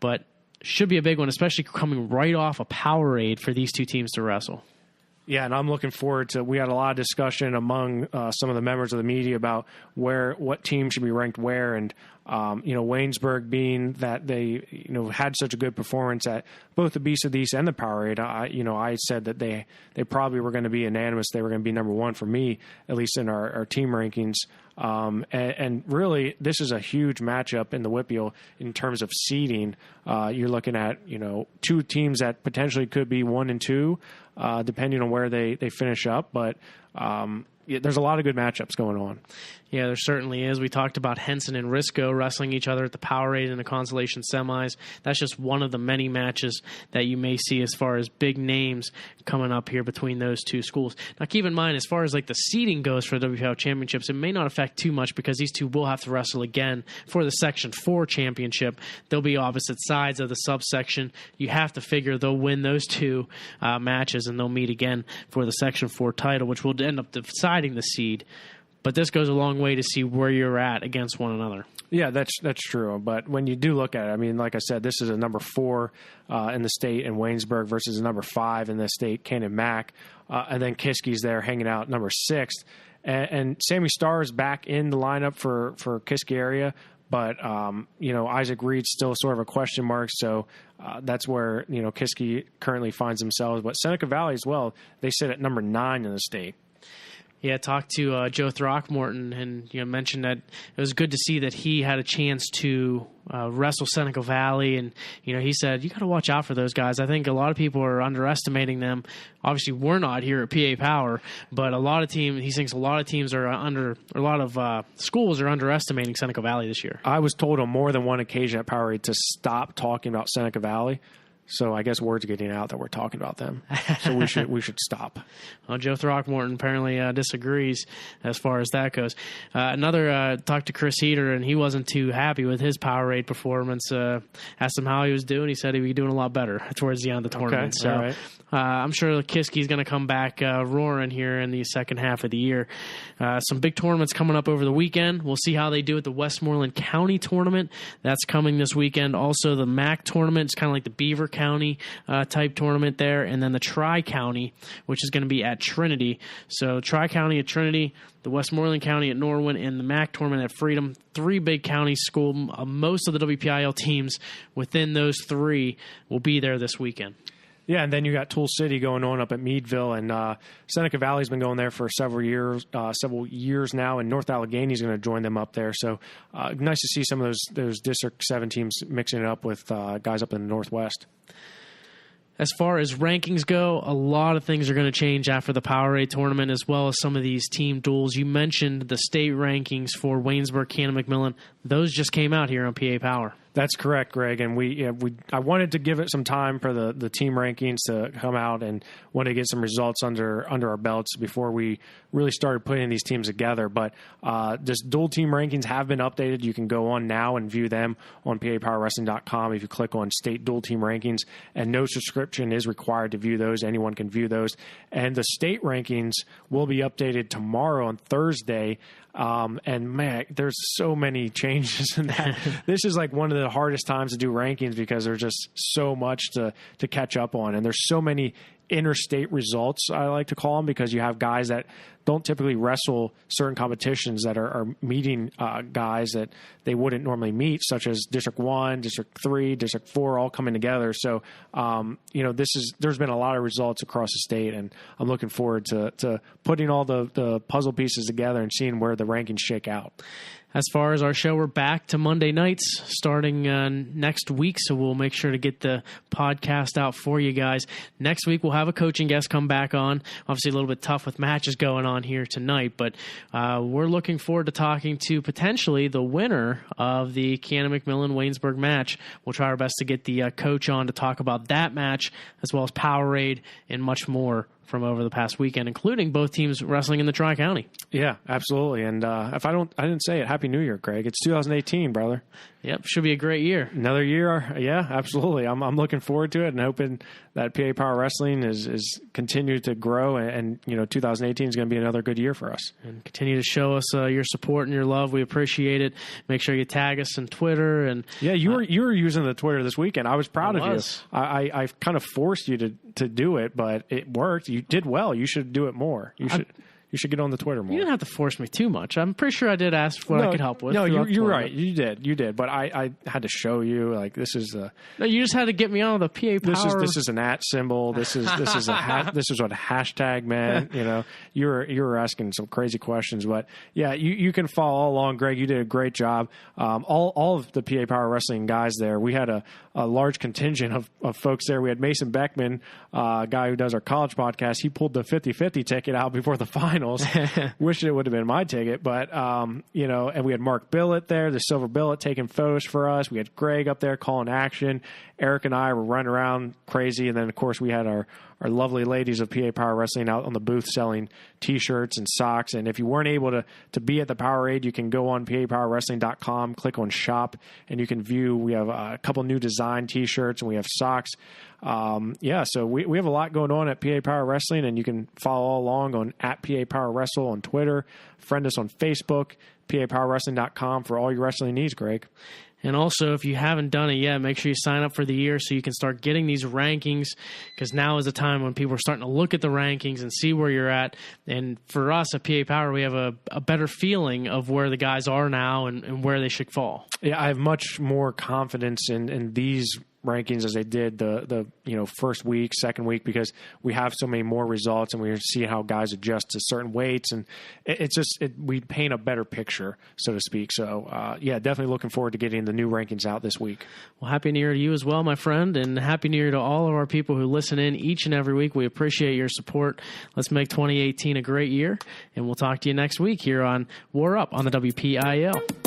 But should be a big one, especially coming right off a POWERade for these two teams to wrestle. Yeah, and I'm looking forward to. We had a lot of discussion among some of the members of the media about what team should be ranked where, and Waynesburg being that they had such a good performance at both the Beast of the East and the POWERade. I said that they probably were going to be unanimous. They were going to be number one for me, at least in our team rankings. And really, this is a huge matchup in the WPIAL in terms of seeding. You're looking at two teams that potentially could be 1 and 2, depending on where they finish up. But there's a lot of good matchups going on. Yeah, there certainly is. We talked about Henson and Risco wrestling each other at the POWERade in the consolation semis. That's just one of the many matches that you may see as far as big names coming up here between those two schools. Now, keep in mind, as far as like the seeding goes for the WPIAL championships, it may not affect too much because these two will have to wrestle again for the Section 4 championship. They'll be opposite sides of the subsection. You have to figure they'll win those two matches and they'll meet again for the Section 4 title, which will end up deciding the seed. But this goes a long way to see where you're at against one another. Yeah, that's true. But when you do look at it, I mean, like I said, this is a number 4 in the state in Waynesburg versus a number 5 in the state, Cannon Mac. And then Kiskey's there hanging out number 6. And Sammy Starr is back in the lineup for Kiskey area. But, Isaac Reed's still sort of a question mark. So that's where, Kiskey currently finds themselves. But Seneca Valley as well, they sit at number 9 in the state. Yeah, talked to Joe Throckmorton and mentioned that it was good to see that he had a chance to wrestle Seneca Valley, and he said you got to watch out for those guys. I think a lot of people are underestimating them. Obviously, we're not here at PA Power, but he thinks a lot of teams are schools are underestimating Seneca Valley this year. I was told on more than one occasion at POWERade to stop talking about Seneca Valley. So I guess word's getting out that we're talking about them. So we should stop. Well, Joe Throckmorton apparently disagrees as far as that goes. Another talked to Chris Heater, and he wasn't too happy with his POWERade performance. Asked him how he was doing. He said he'd be doing a lot better towards the end of the tournament. Okay, so all right. I'm sure Kiskey's going to come back roaring here in the second half of the year. Some big tournaments coming up over the weekend. We'll see how they do at the Westmoreland County Tournament. That's coming this weekend. Also, the MAC Tournament. It's kind of like the Beaver County type tournament there. And then the Tri-County, which is going to be at Trinity. So Tri-County at Trinity, the Westmoreland County at Norwin, and the MAC Tournament at Freedom. 3 big county school. Most of the WPIAL teams within those 3 will be there this weekend. Yeah, and then you got Tool City going on up at Meadville, and Seneca Valley's been going there for several years now, and North Allegheny's going to join them up there. So nice to see some of those District 7 teams mixing it up with guys up in the Northwest. As far as rankings go, a lot of things are going to change after the POWERade tournament, as well as some of these team duels. You mentioned the state rankings for Waynesburg, Cannon McMillan. Those just came out here on PA Power. That's correct, Greg. And I wanted to give it some time for the team rankings to come out and want to get some results under our belts before we really started putting these teams together. But just dual team rankings have been updated. You can go on now and view them on PAPowerWrestling.com if you click on state dual team rankings. And no subscription is required to view those. Anyone can view those. And the state rankings will be updated tomorrow on Thursday. And man, there's so many changes in that. This is like one of the hardest times to do rankings because there's just so much to catch up on. And there's so many interstate results, I like to call them, because you have guys that don't typically wrestle certain competitions that are meeting guys that they wouldn't normally meet, such as District 1, District 3, District 4, all coming together. So, there's been a lot of results across the state, and I'm looking forward to putting all the puzzle pieces together and seeing where the rankings shake out. As far as our show, we're back to Monday nights starting next week, so we'll make sure to get the podcast out for you guys. Next week, we'll have a coaching guest come back on. Obviously, a little bit tough with matches going on here tonight, but we're looking forward to talking to potentially the winner of the Cannon McMillan-Waynesburg match. We'll try our best to get the coach on to talk about that match, as well as POWERade and much more from over the past weekend, including both teams wrestling in the Tri-County. Yeah, absolutely. And if I didn't say it, Happy New Year, Greg. It's 2018, brother. Yep, should be a great year. Another year, yeah, absolutely. I'm looking forward to it and hoping that PA Power Wrestling is continued to grow, and 2018 is going to be another good year for us. And continue to show us your support and your love. We appreciate it. Make sure you tag us on Twitter. And yeah, you were using the Twitter this weekend. I was proud of you. I kind of forced you to do it, but it worked. You did well. You should do it more. You should get on the Twitter more. You didn't have to force me too much. I'm pretty sure I did ask what I could help with. No, you're right. You did. But I had to show you, like, this is No, you just had to get me on the PA Power. This is an @ symbol. This is this is what a hashtag meant. You were asking some crazy questions, but yeah, you can follow along. Greg, you did a great job. All of the PA Power Wrestling guys there. We had a large contingent of folks there. We had Mason Beckman, a guy who does our college podcast. He pulled the 50-50 ticket out before the final. Wish it would have been my ticket, but and we had Mark Billett there, the Silver Billett, taking photos for us. We had Greg up there calling action. Eric and I were running around crazy, and then of course we had our lovely ladies of PA Power Wrestling out on the booth selling T-shirts and socks. And if you weren't able to be at the POWERade, you can go on PAPowerWrestling.com, click on shop, and you can view. We have a couple new design T-shirts, and we have socks. So we have a lot going on at PA Power Wrestling, and you can follow along on @PAPowerWrestle on Twitter. Friend us on Facebook, PAPowerWrestling.com for all your wrestling needs, Greg. And also, if you haven't done it yet, make sure you sign up for the year so you can start getting these rankings, because now is the time when people are starting to look at the rankings and see where you're at. And for us at PA Power, we have a better feeling of where the guys are now and where they should fall. Yeah, I have much more confidence in these rankings as they did the first week, second week, because we have so many more results and we see how guys adjust to certain weights, and we paint a better picture, so to speak. So definitely looking forward to getting the new rankings out this week. Well, Happy New Year to you as well, my friend, and Happy New Year to all of our people who listen in each and every week. We appreciate your support. Let's make 2018 a great year, and we'll talk to you next week here on WarUp on the WPIAL.